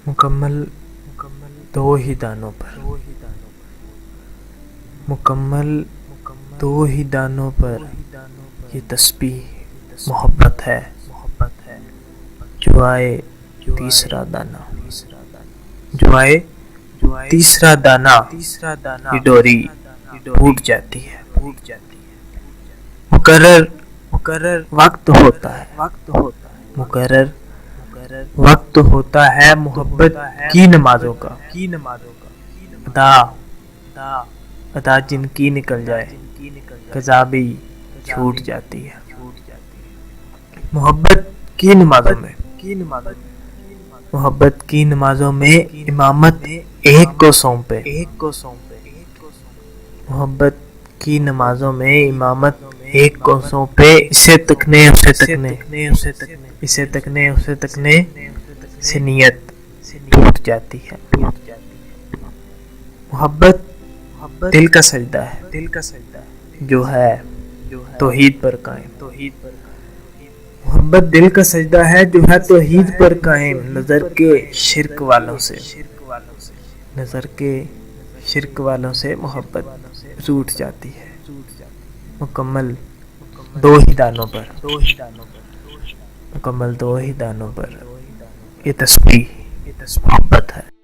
مکمل دو ہی دانوں پر، مکمل دو ہی دانوں پر یہ تسبیح محبت ہے، جو آئے تیسرا دانہ، جو آئے تیسرا دانہ یہ ڈوری ٹوٹ جاتی ہے۔ مقرر وقت ہوتا ہے، مقرر وقت ہوتا ہے محبت کی نمازوں کا، ادا جن کی نکل جائے قضا بھی چھوٹ جاتی ہے۔ محبت کی نمازوں میں، محبت کی نمازوں میں امامت ایک کو سونپے، محبت کی نمازوں میں امامت ایک کو سونپے، اسے تکنے اسے تکنے، اسے تکنے اسے تکنے سے نیت ٹوٹ جاتی ہے۔ محبت دل کا سجدہ ہے، جو ہے توحید پر قائم، محبت دل کا سجدہ ہے جو ہے توحید پر قائم، نظر کے شرک والوں سے، نظر کے شرک والوں سے محبت روٹ جاتی ہے۔ مکمل دو ہی دانوں پر، مکمل دو ہی دانوں پر یہ تسبیح محبت ہے۔